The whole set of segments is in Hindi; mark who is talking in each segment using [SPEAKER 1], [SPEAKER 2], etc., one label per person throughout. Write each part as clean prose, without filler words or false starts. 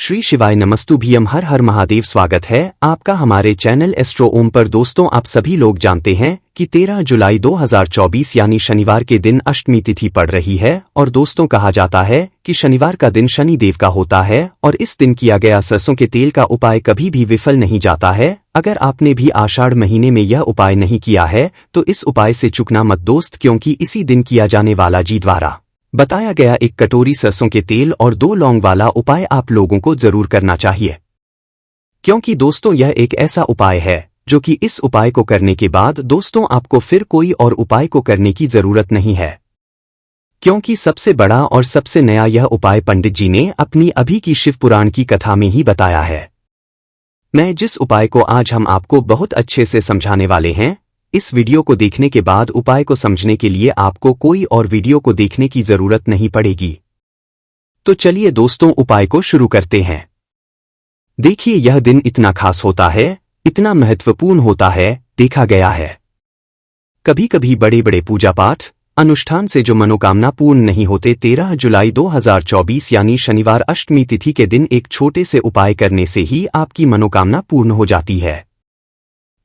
[SPEAKER 1] श्री शिवाय नमस्तुभ्यम हर हर महादेव। स्वागत है आपका हमारे चैनल एस्ट्रो ओम पर। दोस्तों, आप सभी लोग जानते हैं कि 13 जुलाई 2024 यानी शनिवार के दिन अष्टमी तिथि पड़ रही है। और दोस्तों, कहा जाता है कि शनिवार का दिन शनि देव का होता है और इस दिन किया गया सरसों के तेल का उपाय कभी भी विफल नहीं जाता है। अगर आपने भी आषाढ़ महीने में यह उपाय नहीं किया है तो इस उपाय से चूकना मत दोस्त, क्योंकि इसी दिन किया जाने वाला जी द्वारा बताया गया एक कटोरी सरसों के तेल और 2 लौंग वाला उपाय आप लोगों को जरूर करना चाहिए। क्योंकि दोस्तों, यह एक ऐसा उपाय है जो कि इस उपाय को करने के बाद दोस्तों आपको फिर कोई और उपाय को करने की जरूरत नहीं है, क्योंकि सबसे बड़ा और सबसे नया यह उपाय पंडित जी ने अपनी अभी की शिव पुराण की कथा में ही बताया है। मैं जिस उपाय को आज हम आपको बहुत अच्छे से समझाने वाले हैं, इस वीडियो को देखने के बाद उपाय को समझने के लिए आपको कोई और वीडियो को देखने की जरूरत नहीं पड़ेगी। तो चलिए दोस्तों, उपाय को शुरू करते हैं। देखिए, यह दिन इतना खास होता है, इतना महत्वपूर्ण होता है, देखा गया है कभी कभी बड़े बड़े पूजा पाठ अनुष्ठान से जो मनोकामना पूर्ण नहीं होते, 13 जुलाई 2024 यानी शनिवार अष्टमी तिथि के दिन एक छोटे से उपाय करने से ही आपकी मनोकामना पूर्ण हो जाती है।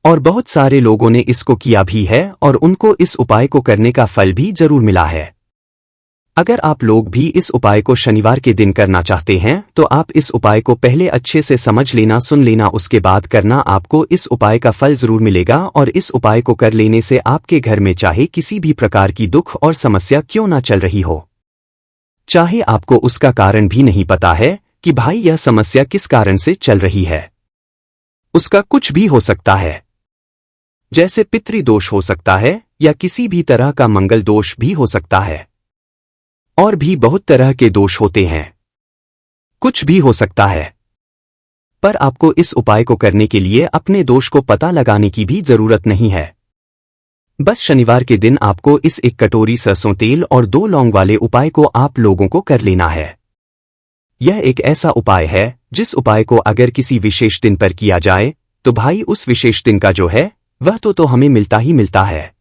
[SPEAKER 1] और बहुत सारे लोगों ने इसको किया भी है और उनको इस उपाय को करने का फल भी जरूर मिला है। अगर आप लोग भी इस उपाय को शनिवार के दिन करना चाहते हैं तो आप इस उपाय को पहले अच्छे से समझ लेना, सुन लेना, उसके बाद करना। आपको इस उपाय का फल जरूर मिलेगा और इस उपाय को कर लेने से आपके घर में चाहे किसी भी प्रकार की दुख और समस्या क्यों ना चल रही हो, चाहे आपको उसका कारण भी नहीं पता है कि भाई यह समस्या किस कारण से चल रही है, उसका कुछ भी हो सकता है, जैसे पितृदोष हो सकता है या किसी भी तरह का मंगल दोष भी हो सकता है, और भी बहुत तरह के दोष होते हैं, कुछ भी हो सकता है। पर आपको इस उपाय को करने के लिए अपने दोष को पता लगाने की भी जरूरत नहीं है। बस शनिवार के दिन आपको इस एक कटोरी सरसों तेल और 2 लौंग वाले उपाय को आप लोगों को कर लेना है। यह एक ऐसा उपाय है जिस उपाय को अगर किसी विशेष दिन पर किया जाए तो भाई उस विशेष दिन का जो है वह तो हमें मिलता ही मिलता है।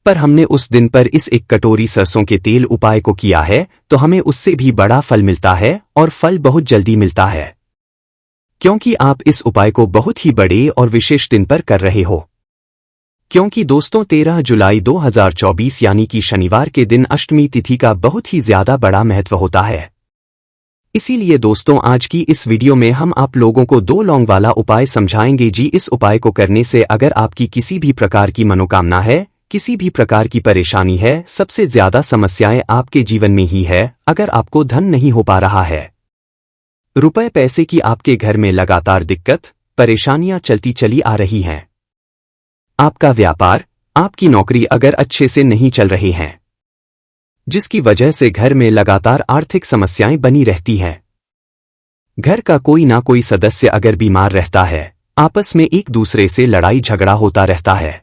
[SPEAKER 1] पर हमने उस दिन पर इस एक कटोरी सरसों के तेल उपाय को किया है तो हमें उससे भी बड़ा फल मिलता है, और फल बहुत जल्दी मिलता है, क्योंकि आप इस उपाय को बहुत ही बड़े और विशेष दिन पर कर रहे हो। क्योंकि दोस्तों, 13 जुलाई 2024 यानी कि शनिवार के दिन अष्टमी तिथि का बहुत ही ज्यादा बड़ा महत्व होता है। इसीलिए दोस्तों, आज की इस वीडियो में हम आप लोगों को 2 लौंग वाला उपाय समझाएंगे जी। इस उपाय को करने से अगर आपकी किसी भी प्रकार की मनोकामना है, किसी भी प्रकार की परेशानी है, सबसे ज्यादा समस्याएं आपके जीवन में ही है, अगर आपको धन नहीं हो पा रहा है, रुपए पैसे की आपके घर में लगातार दिक्कत परेशानियां चलती चली आ रही हैं, आपका व्यापार आपकी नौकरी अगर अच्छे से नहीं चल रहे हैं, जिसकी वजह से घर में लगातार आर्थिक समस्याएं बनी रहती हैं, घर का कोई ना कोई सदस्य अगर बीमार रहता है, आपस में एक दूसरे से लड़ाई झगड़ा होता रहता है,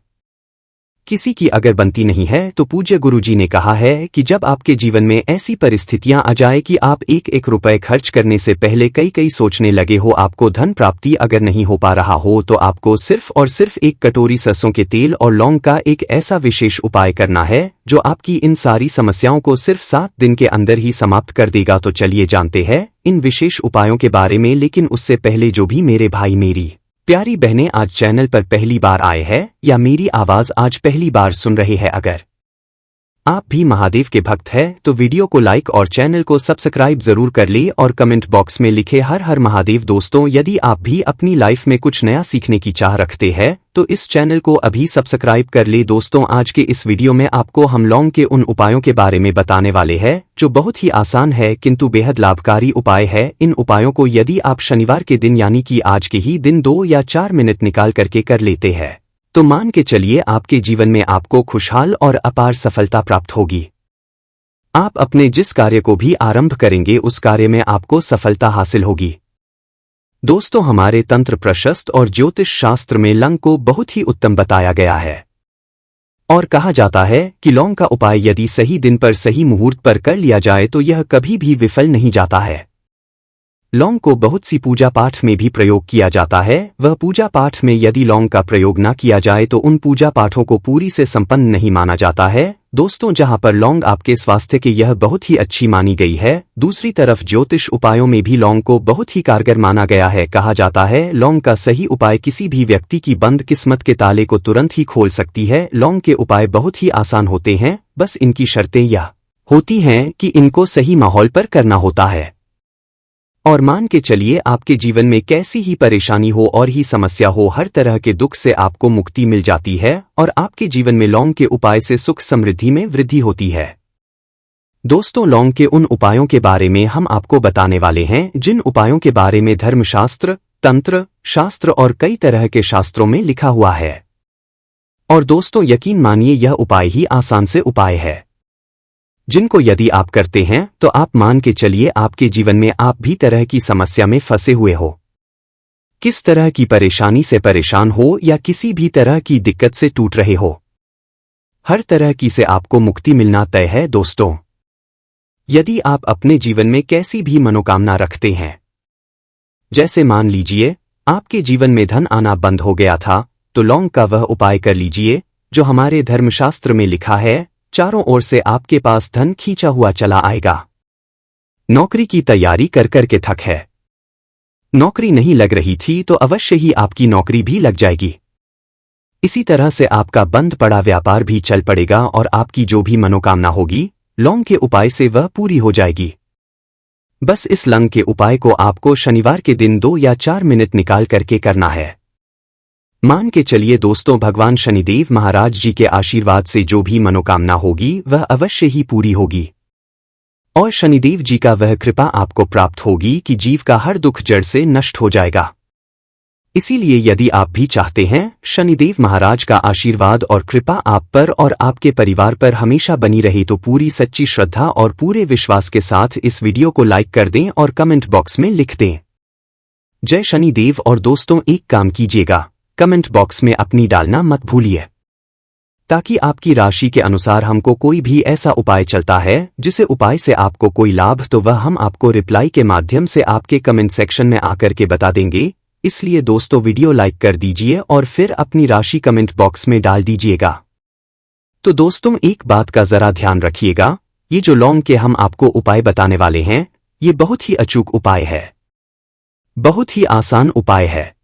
[SPEAKER 1] किसी की अगर बनती नहीं है, तो पूज्य गुरुजी ने कहा है कि जब आपके जीवन में ऐसी परिस्थितियां आ जाए कि आप एक एक रुपए खर्च करने से पहले कई सोचने लगे हो, आपको धन प्राप्ति अगर नहीं हो पा रहा हो, तो आपको सिर्फ और सिर्फ एक कटोरी सरसों के तेल और लौंग का एक ऐसा विशेष उपाय करना है जो आपकी इन सारी समस्याओं को सिर्फ 7 दिन के अंदर ही समाप्त कर देगा। तो चलिए जानते हैं इन विशेष उपायों के बारे में। लेकिन उससे पहले जो भी मेरे भाई मेरी प्यारी बहनें आज चैनल पर पहली बार आए हैं या मेरी आवाज आज पहली बार सुन रहे हैं, अगर आप भी महादेव के भक्त हैं तो वीडियो को लाइक और चैनल को सब्सक्राइब जरूर कर ले और कमेंट बॉक्स में लिखे हर हर महादेव। दोस्तों, यदि आप भी अपनी लाइफ में कुछ नया सीखने की चाह रखते हैं तो इस चैनल को अभी सब्सक्राइब कर ले। दोस्तों, आज के इस वीडियो में आपको हम लौंग के उन उपायों के बारे में बताने वाले हैं जो बहुत ही आसान है किंतु बेहद लाभकारी उपाय है। इन उपायों को यदि आप शनिवार के दिन यानी कि आज के ही दिन 2 या 4 मिनट निकाल करके कर लेते हैं तो मान के चलिए आपके जीवन में आपको खुशहाल और अपार सफलता प्राप्त होगी। आप अपने जिस कार्य को भी आरंभ करेंगे उस कार्य में आपको सफलता हासिल होगी। दोस्तों, हमारे तंत्र प्रशस्त और ज्योतिष शास्त्र में लौंग को बहुत ही उत्तम बताया गया है और कहा जाता है कि लौंग का उपाय यदि सही दिन पर सही मुहूर्त पर कर लिया जाए तो यह कभी भी विफल नहीं जाता है। लौंग को बहुत सी पूजा पाठ में भी प्रयोग किया जाता है। वह पूजा पाठ में यदि लौंग का प्रयोग न किया जाए तो उन पूजा पाठों को पूरी से संपन्न नहीं माना जाता है। दोस्तों, जहां पर लौंग आपके स्वास्थ्य के यह बहुत ही अच्छी मानी गई है, दूसरी तरफ ज्योतिष उपायों में भी लौंग को बहुत ही कारगर माना गया है। कहा जाता है लौंग का सही उपाय किसी भी व्यक्ति की बंद किस्मत के ताले को तुरंत ही खोल सकती है। लौंग के उपाय बहुत ही आसान होते हैं, बस इनकी शर्तें यह होती हैं कि इनको सही माहौल पर करना होता है। और मान के चलिए आपके जीवन में कैसी ही परेशानी हो और ही समस्या हो, हर तरह के दुख से आपको मुक्ति मिल जाती है और आपके जीवन में लौंग के उपाय से सुख समृद्धि में वृद्धि होती है। दोस्तों, लौंग के उन उपायों के बारे में हम आपको बताने वाले हैं जिन उपायों के बारे में धर्मशास्त्र, तंत्र शास्त्र और कई तरह के शास्त्रों में लिखा हुआ है। और दोस्तों, यकीन मानिए यह उपाय ही आसान से उपाय है जिनको यदि आप करते हैं तो आप मान के चलिए आपके जीवन में आप भी तरह की समस्या में फंसे हुए हो, किस तरह की परेशानी से परेशान हो या किसी भी तरह की दिक्कत से टूट रहे हो, हर तरह की से आपको मुक्ति मिलना तय है। दोस्तों, यदि आप अपने जीवन में कैसी भी मनोकामना रखते हैं, जैसे मान लीजिए आपके जीवन में धन आना बंद हो गया था, तो लौंग का वह उपाय कर लीजिए जो हमारे धर्मशास्त्र में लिखा है। चारों ओर से आपके पास धन खींचा हुआ चला आएगा। नौकरी की तैयारी कर कर के थक है, नौकरी नहीं लग रही थी तो अवश्य ही आपकी नौकरी भी लग जाएगी। इसी तरह से आपका बंद पड़ा व्यापार भी चल पड़ेगा और आपकी जो भी मनोकामना होगी लौंग के उपाय से वह पूरी हो जाएगी। बस इस लौंग के उपाय को आपको शनिवार के दिन 2 या 4 मिनट निकाल करके करना है। मान के चलिए दोस्तों, भगवान शनिदेव महाराज जी के आशीर्वाद से जो भी मनोकामना होगी वह अवश्य ही पूरी होगी और शनिदेव जी का वह कृपा आपको प्राप्त होगी कि जीव का हर दुख जड़ से नष्ट हो जाएगा। इसीलिए यदि आप भी चाहते हैं शनिदेव महाराज का आशीर्वाद और कृपा आप पर और आपके परिवार पर हमेशा बनी रहे, तो पूरी सच्ची श्रद्धा और पूरे विश्वास के साथ इस वीडियो को लाइक कर दें और कमेंट बॉक्स में लिख दें जय शनिदेव। और दोस्तों, एक काम कीजिएगा, कमेंट बॉक्स में अपनी डालना मत भूलिए, ताकि आपकी राशि के अनुसार हमको कोई भी ऐसा उपाय चलता है जिसे उपाय से आपको कोई लाभ, तो वह हम आपको रिप्लाई के माध्यम से आपके कमेंट सेक्शन में आकर के बता देंगे। इसलिए दोस्तों, वीडियो लाइक कर दीजिए और फिर अपनी राशि कमेंट बॉक्स में डाल दीजिएगा। तो दोस्तों, एक बात का जरा ध्यान रखिएगा, ये जो लौंग के हम आपको उपाय बताने वाले हैं ये बहुत ही अचूक उपाय है, बहुत ही आसान उपाय है,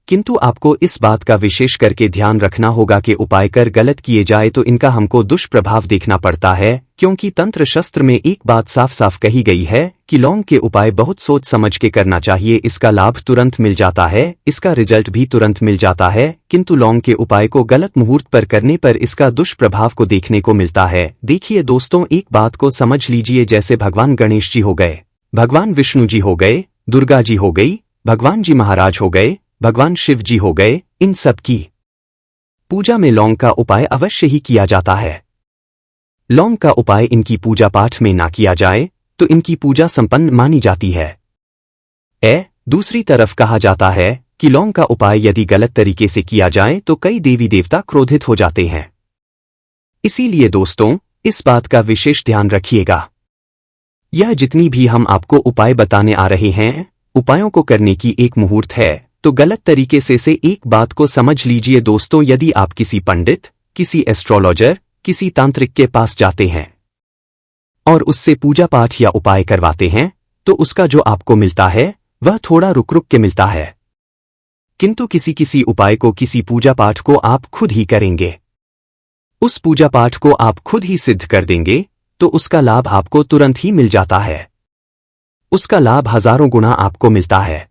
[SPEAKER 1] किंतु आपको इस बात का विशेष करके ध्यान रखना होगा कि उपाय कर गलत किए जाए तो इनका हमको दुष्प्रभाव देखना पड़ता है। क्योंकि तंत्र शस्त्र में एक बात साफ साफ कही गई है कि लौंग के उपाय बहुत सोच समझ के करना चाहिए। इसका लाभ तुरंत मिल जाता है, इसका रिजल्ट भी तुरंत मिल जाता है, किंतु लौंग के उपाय को गलत मुहूर्त पर करने पर इसका दुष्प्रभाव को देखने को मिलता है। देखिए दोस्तों, एक बात को समझ लीजिए, जैसे भगवान गणेश जी हो गए, भगवान विष्णु जी हो गए, दुर्गा जी हो गई, भगवान जी महाराज हो गए, भगवान शिव जी हो गए, इन सब की पूजा में लौंग का उपाय अवश्य ही किया जाता है। लौंग का उपाय इनकी पूजा पाठ में ना किया जाए तो इनकी पूजा संपन्न मानी जाती है। दूसरी तरफ कहा जाता है कि लौंग का उपाय यदि गलत तरीके से किया जाए तो कई देवी देवता क्रोधित हो जाते हैं। इसीलिए दोस्तों, इस बात का विशेष ध्यान रखिएगा। यह जितनी भी हम आपको उपाय बताने आ रहे हैं, उपायों को करने की एक मुहूर्त है, तो गलत तरीके से एक बात को समझ लीजिए दोस्तों, यदि आप किसी पंडित, किसी एस्ट्रोलॉजर, किसी तांत्रिक के पास जाते हैं और उससे पूजा पाठ या उपाय करवाते हैं तो उसका जो आपको मिलता है वह थोड़ा रुक रुक के मिलता है, किंतु किसी किसी उपाय को, किसी पूजा पाठ को आप खुद ही करेंगे, उस पूजा पाठ को आप खुद ही सिद्ध कर देंगे तो उसका लाभ आपको तुरंत ही मिल जाता है, उसका लाभ हजारों गुना आपको मिलता है।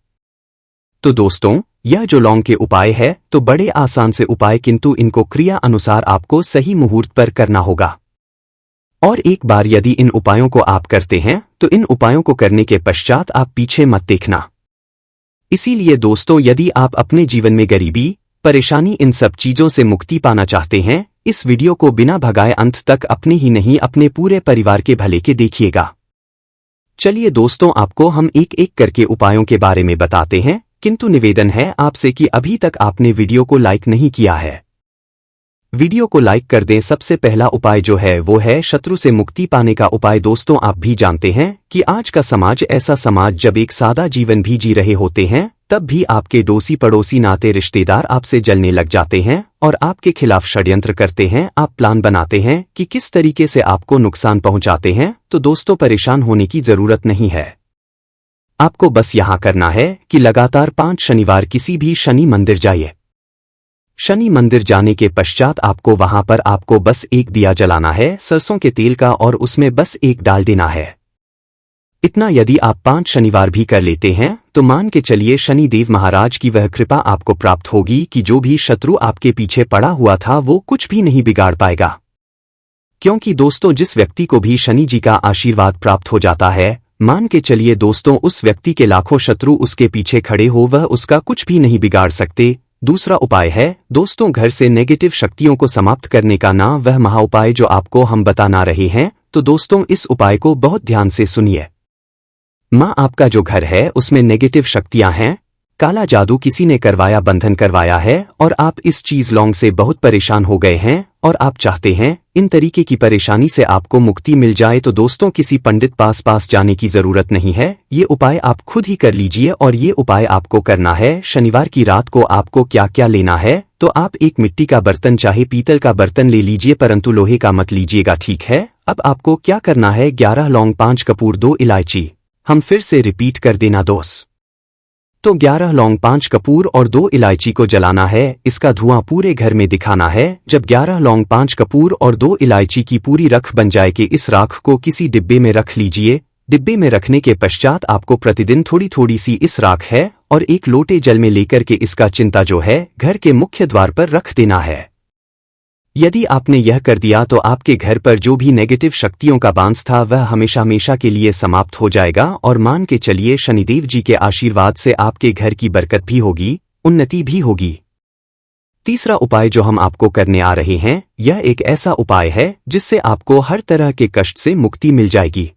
[SPEAKER 1] तो दोस्तों, यह जो लौंग के उपाय है तो बड़े आसान से उपाय, किंतु इनको क्रिया अनुसार आपको सही मुहूर्त पर करना होगा। और एक बार यदि इन उपायों को आप करते हैं तो इन उपायों को करने के पश्चात आप पीछे मत देखना। इसीलिए दोस्तों, यदि आप अपने जीवन में गरीबी, परेशानी, इन सब चीजों से मुक्ति पाना चाहते हैं, इस वीडियो को बिना भगाए अंत तक अपने ही नहीं अपने पूरे परिवार के भले के देखिएगा। चलिए दोस्तों, आपको हम एक एक करके उपायों के बारे में बताते हैं, किंतु निवेदन है आपसे कि अभी तक आपने वीडियो को लाइक नहीं किया है वीडियो को लाइक कर दें। सबसे पहला उपाय जो है वो है शत्रु से मुक्ति पाने का उपाय। दोस्तों, आप भी जानते हैं कि आज का समाज ऐसा समाज जब एक सादा जीवन भी जी रहे होते हैं तब भी आपके डोसी पड़ोसी नाते रिश्तेदार आपसे जलने लग जाते हैं और आपके खिलाफ षड्यंत्र करते हैं। आप प्लान बनाते हैं कि किस तरीके से आपको नुकसान पहुंचाते हैं। तो दोस्तों, परेशान होने की जरूरत नहीं है। आपको बस यहां करना है कि लगातार 5 शनिवार किसी भी शनि मंदिर जाइए। शनि मंदिर जाने के पश्चात आपको वहां पर आपको बस एक दिया जलाना है सरसों के तेल का और उसमें बस एक डाल देना है। इतना यदि आप 5 शनिवार भी कर लेते हैं तो मान के चलिए शनि देव महाराज की वह कृपा आपको प्राप्त होगी कि जो भी शत्रु आपके पीछे पड़ा हुआ था वो कुछ भी नहीं बिगाड़ पाएगा। क्योंकि दोस्तों, जिस व्यक्ति को भी शनि जी का आशीर्वाद प्राप्त हो जाता है, मान के चलिए दोस्तों, उस व्यक्ति के लाखों शत्रु उसके पीछे खड़े हो वह उसका कुछ भी नहीं बिगाड़ सकते। दूसरा उपाय है दोस्तों, घर से नेगेटिव शक्तियों को समाप्त करने का ना वह महा उपाय जो आपको हम बताना रहे हैं। तो दोस्तों, इस उपाय को बहुत ध्यान से सुनिए। माँ, आपका जो घर है उसमें नेगेटिव शक्तियां हैं, काला जादू किसी ने करवाया, बंधन करवाया है और आप इस चीज लॉन्ग से बहुत परेशान हो गए हैं और आप चाहते हैं इन तरीके की परेशानी से आपको मुक्ति मिल जाए। तो दोस्तों, किसी पंडित पास जाने की जरूरत नहीं है। ये उपाय आप खुद ही कर लीजिए और ये उपाय आपको करना है शनिवार की रात को। आपको क्या क्या लेना है, तो आप एक मिट्टी का बर्तन चाहे पीतल का बर्तन ले लीजिए, परंतु लोहे का मत लीजिएगा, ठीक है। अब आपको क्या करना है, 11 लौंग, 5 कपूर, 2 इलायची। हम फिर से रिपीट कर देना दोस्त। तो 11 लौंग, 5 कपूर और 2 इलायची को जलाना है। इसका धुआं पूरे घर में दिखाना है। जब 11 लौंग, 5 कपूर और 2 इलायची की पूरी रख बन जाए कि इस राख को किसी डिब्बे में रख लीजिए। डिब्बे में रखने के पश्चात आपको प्रतिदिन थोड़ी थोड़ी सी इस राख है और एक लोटे जल में लेकर के इसका चिंता जो है घर के मुख्य द्वार पर रख देना है। यदि आपने यह कर दिया तो आपके घर पर जो भी नेगेटिव शक्तियों का बांस था वह हमेशा हमेशा के लिए समाप्त हो जाएगा और मान के चलिए शनिदेव जी के आशीर्वाद से आपके घर की बरकत भी होगी, उन्नति भी होगी। तीसरा उपाय जो हम आपको करने आ रहे हैं, यह एक ऐसा उपाय है जिससे आपको हर तरह के कष्ट से मुक्ति मिल जाएगी।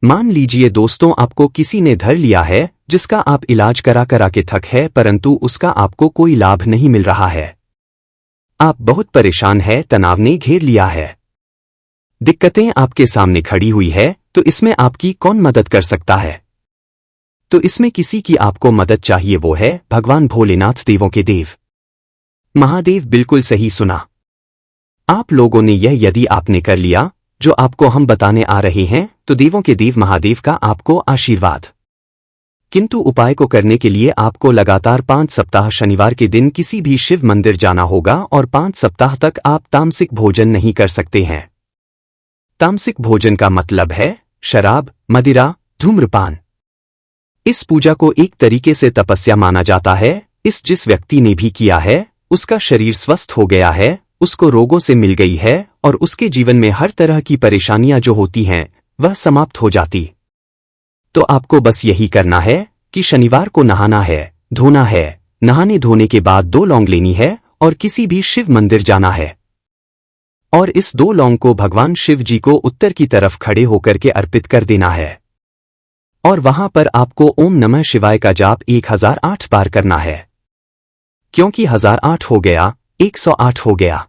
[SPEAKER 1] मान लीजिए दोस्तों, आपको किसी ने धर लिया है जिसका आप इलाज करा के थक है, परंतु उसका आपको कोई लाभ नहीं मिल रहा है। आप बहुत परेशान है, तनाव ने घेर लिया है, दिक्कतें आपके सामने खड़ी हुई है। तो इसमें आपकी कौन मदद कर सकता है? तो इसमें किसी की आपको मदद चाहिए, वो है भगवान भोलेनाथ, देवों के देव महादेव। बिल्कुल सही सुना आप लोगों ने। यह यदि आपने कर लिया जो आपको हम बताने आ रहे हैं तो देवों के देव महादेव का आपको आशीर्वाद। किंतु उपाय को करने के लिए आपको लगातार 5 सप्ताह शनिवार के दिन किसी भी शिव मंदिर जाना होगा और 5 सप्ताह तक आप तामसिक भोजन नहीं कर सकते हैं। तामसिक भोजन का मतलब है शराब, मदिरा, धूम्रपान। इस पूजा को एक तरीके से तपस्या माना जाता है। जिस व्यक्ति ने भी किया है उसका शरीर स्वस्थ हो गया है, उसको रोगों से मिल गई है और उसके जीवन में हर तरह की परेशानियां जो होती हैं वह समाप्त हो जाती। तो आपको बस यही करना है कि शनिवार को नहाना है, धोना है। नहाने धोने के बाद 2 लौंग लेनी है और किसी भी शिव मंदिर जाना है और इस 2 लौंग को भगवान शिव जी को उत्तर की तरफ खड़े होकर के अर्पित कर देना है और वहां पर आपको ओम नमः शिवाय का जाप 1008 बार करना है। क्योंकि 1008 हो गया, 108 हो गया।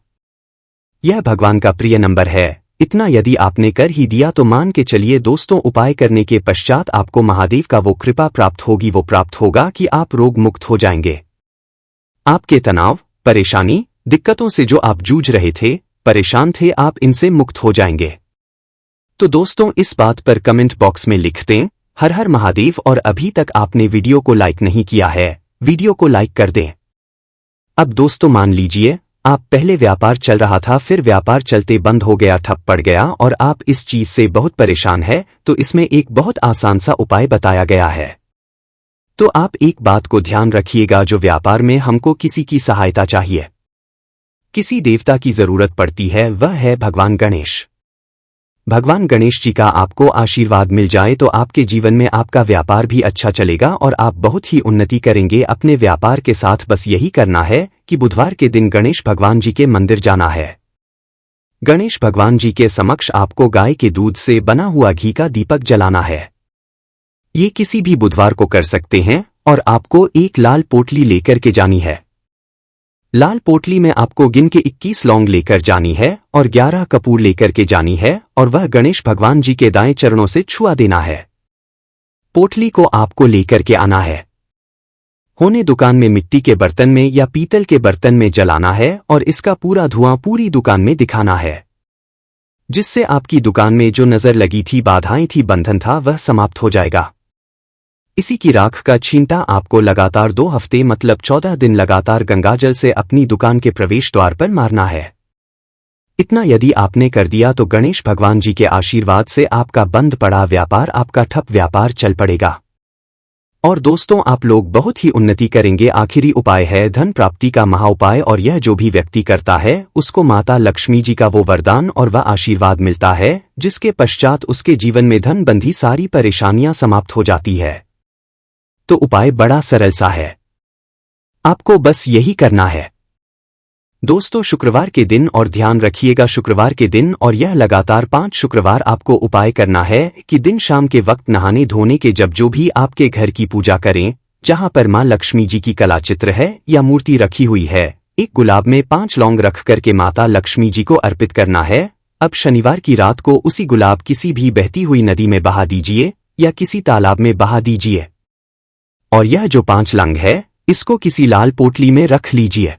[SPEAKER 1] यह भगवान का प्रिय नंबर है। इतना यदि आपने कर ही दिया तो मान के चलिए दोस्तों, उपाय करने के पश्चात आपको महादेव का वो कृपा प्राप्त होगी, वो प्राप्त होगा कि आप रोग मुक्त हो जाएंगे। आपके तनाव, परेशानी, दिक्कतों से जो आप जूझ रहे थे, परेशान थे, आप इनसे मुक्त हो जाएंगे। तो दोस्तों, इस बात पर कमेंट बॉक्स में लिख दें हर हर महादेव और अभी तक आपने वीडियो को लाइक नहीं किया है, वीडियो को लाइक कर दें। अब दोस्तों, मान लीजिए आप पहले व्यापार चल रहा था, फिर व्यापार चलते बंद हो गया, ठप पड़ गया और आप इस चीज से बहुत परेशान है। तो इसमें एक बहुत आसान सा उपाय बताया गया है। तो आप एक बात को ध्यान रखिएगा, जो व्यापार में हमको किसी की सहायता चाहिए, किसी देवता की जरूरत पड़ती है, वह है भगवान गणेश। भगवान गणेश जी का आपको आशीर्वाद मिल जाए तो आपके जीवन में आपका व्यापार भी अच्छा चलेगा और आप बहुत ही उन्नति करेंगे अपने व्यापार के साथ। बस यही करना है कि बुधवार के दिन गणेश भगवान जी के मंदिर जाना है। गणेश भगवान जी के समक्ष आपको गाय के दूध से बना हुआ घी का दीपक जलाना है। ये किसी भी बुधवार को कर सकते हैं और आपको एक लाल पोटली लेकर के जानी है। लाल पोटली में आपको गिन के 21 लौंग लेकर जानी है और 11 कपूर लेकर के जानी है और वह गणेश भगवान जी के दाएं चरणों से छुआ देना है। पोटली को आपको लेकर के आना है। होने दुकान में मिट्टी के बर्तन में या पीतल के बर्तन में जलाना है और इसका पूरा धुआं पूरी दुकान में दिखाना है, जिससे आपकी दुकान में जो नजर लगी थी, बाधाएं थी, बंधन था, वह समाप्त हो जाएगा। इसी की राख का छींटा आपको लगातार 2 हफ्ते मतलब 14 दिन लगातार गंगाजल से अपनी दुकान के प्रवेश द्वार पर मारना है। इतना यदि आपने कर दिया तो गणेश भगवान जी के आशीर्वाद से आपका बंद पड़ा व्यापार, आपका ठप व्यापार चल पड़ेगा और दोस्तों आप लोग बहुत ही उन्नति करेंगे। आखिरी उपाय है धन प्राप्ति का महाउपाय, और यह जो भी व्यक्ति करता है उसको माता लक्ष्मी जी का वो वरदान और वह आशीर्वाद मिलता है, जिसके पश्चात उसके जीवन में धन बंधी सारी परेशानियां समाप्त हो जाती है। तो उपाय बड़ा सरल सा है, आपको बस यही करना है दोस्तों। शुक्रवार के दिन, और ध्यान रखिएगा शुक्रवार के दिन, और यह लगातार 5 शुक्रवार आपको उपाय करना है कि दिन शाम के वक्त नहाने धोने के जब जो भी आपके घर की पूजा करें, जहां पर मां लक्ष्मी जी की कला चित्र है या मूर्ति रखी हुई है, एक गुलाब में 5 लौंग रख करके माता लक्ष्मी जी को अर्पित करना है। अब शनिवार की रात को उसी गुलाब किसी भी बहती हुई नदी में बहा दीजिए या किसी तालाब में बहा दीजिए, और यह जो 5 लौंग है इसको किसी लाल पोटली में रख लीजिए।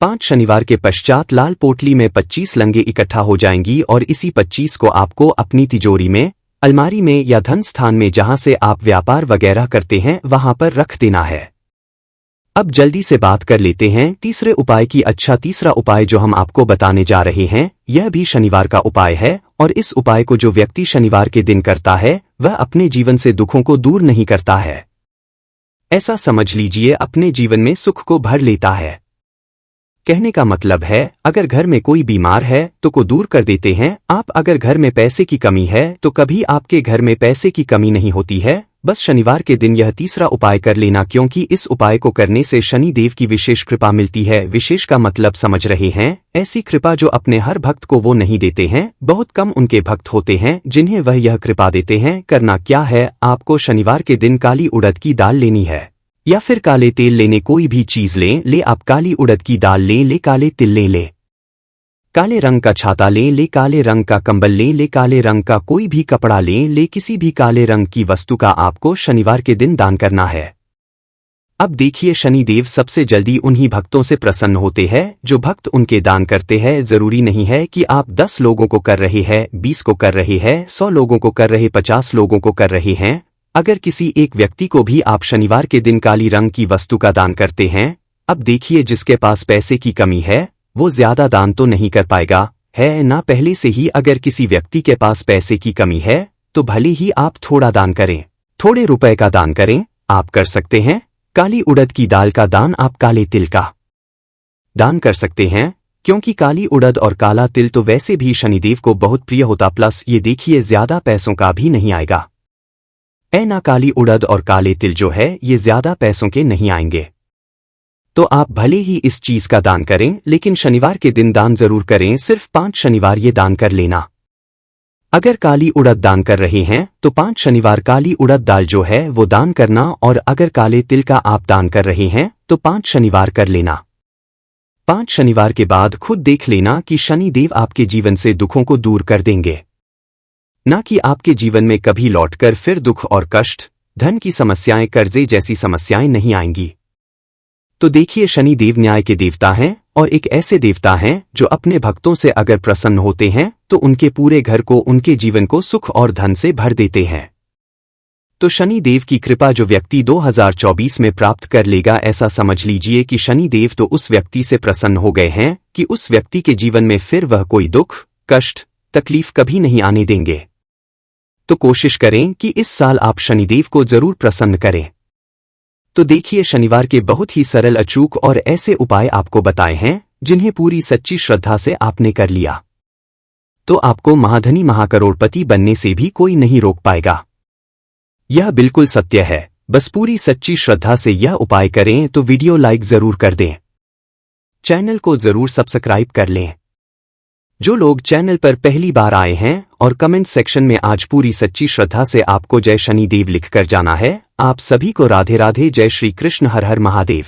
[SPEAKER 1] 5 शनिवार के पश्चात लाल पोटली में 25 लंगे इकट्ठा हो जाएंगी और इसी 25 को आपको अपनी तिजोरी में, अलमारी में या धन स्थान में जहां से आप व्यापार वगैरह करते हैं वहां पर रख देना है। अब जल्दी से बात कर लेते हैं तीसरे उपाय की। अच्छा, तीसरा उपाय जो हम आपको बताने जा रहे हैं यह भी शनिवार का उपाय है, और इस उपाय को जो व्यक्ति शनिवार के दिन करता है वह अपने जीवन से दुखों को दूर नहीं करता है, ऐसा समझ लीजिए अपने जीवन में सुख को भर लेता है। कहने का मतलब है अगर घर में कोई बीमार है तो को दूर कर देते हैं आप। अगर घर में पैसे की कमी है तो कभी आपके घर में पैसे की कमी नहीं होती है। बस शनिवार के दिन यह तीसरा उपाय कर लेना, क्योंकि इस उपाय को करने से शनि देव की विशेष कृपा मिलती है। विशेष का मतलब समझ रहे हैं, ऐसी कृपा जो अपने हर भक्त को वो नहीं देते हैं। बहुत कम उनके भक्त होते हैं जिन्हें वह यह कृपा देते हैं। करना क्या है, आपको शनिवार के दिन काली उड़द की दाल लेनी है या फिर काले तेल लेने, कोई भी चीज ले आप काली उड़द की दाल ले काले तिल ले काले रंग का छाता ले काले रंग का कंबल ले काले रंग का कोई भी कपड़ा ले किसी भी काले रंग की वस्तु का आपको शनिवार के दिन दान करना है। अब देखिए शनि देव सबसे जल्दी उन्हीं भक्तों से प्रसन्न होते हैं जो भक्त उनके दान करते हैं। जरूरी नहीं है कि आप 10 लोगों को कर रहे हैं, 20 को कर रहे हैं, 100 लोगों को कर रहे, 50 लोगों को कर रहे हैं। अगर किसी एक व्यक्ति को भी आप शनिवार के दिन काली रंग की वस्तु का दान करते हैं, अब देखिए जिसके पास पैसे की कमी है वो ज्यादा दान तो नहीं कर पाएगा, है ना। पहले से ही अगर किसी व्यक्ति के पास पैसे की कमी है तो भले ही आप थोड़ा दान करें, थोड़े रुपए का दान करें, आप कर सकते हैं। काली उड़द की दाल का दान आप काले तिल का दान कर सकते हैं, क्योंकि काली उड़द और काला तिल तो वैसे भी शनिदेव को बहुत प्रिय होता। प्लस ये देखिए ज्यादा पैसों का भी नहीं आएगा, ना। काली उड़द और काले तिल जो है ये ज्यादा पैसों के नहीं आएंगे। तो आप भले ही इस चीज का दान करें, लेकिन शनिवार के दिन दान जरूर करें। सिर्फ 5 शनिवार ये दान कर लेना। अगर काली उड़द दान कर रहे हैं तो 5 शनिवार काली उड़द दाल जो है वो दान करना, और अगर काले तिल का आप दान कर रहे हैं तो 5 शनिवार कर लेना। 5 शनिवार के बाद खुद देख लेना कि शनि देव आपके जीवन से दुखों को दूर कर देंगे, ना कि आपके जीवन में कभी लौटकर फिर दुख और कष्ट, धन की समस्याएं, कर्जे जैसी समस्याएं नहीं आएंगी। तो देखिए शनि देव न्याय के देवता हैं, और एक ऐसे देवता हैं जो अपने भक्तों से अगर प्रसन्न होते हैं तो उनके पूरे घर को, उनके जीवन को सुख और धन से भर देते हैं। तो शनि देव की कृपा जो व्यक्ति 2024 में प्राप्त कर लेगा, ऐसा समझ लीजिए कि शनि देव तो उस व्यक्ति से प्रसन्न हो गए हैं कि उस व्यक्ति के जीवन में फिर वह कोई दुख, कष्ट, तकलीफ कभी नहीं आने देंगे। तो कोशिश करें कि इस साल आप शनिदेव को जरूर प्रसन्न करें। तो देखिए शनिवार के बहुत ही सरल, अचूक और ऐसे उपाय आपको बताए हैं जिन्हें पूरी सच्ची श्रद्धा से आपने कर लिया तो आपको महाधनी महाकरोड़पति बनने से भी कोई नहीं रोक पाएगा। यह बिल्कुल सत्य है। बस पूरी सच्ची श्रद्धा से यह उपाय करें। तो वीडियो लाइक जरूर कर दें, चैनल को जरूर सब्सक्राइब कर लें। जो लोग चैनल पर पहली बार आए हैं, और कमेंट सेक्शन में आज पूरी सच्ची श्रद्धा से आपको जय शनि देव लिखकर जाना है। आप सभी को राधे राधे, जय श्री कृष्ण, हर हर महादेव।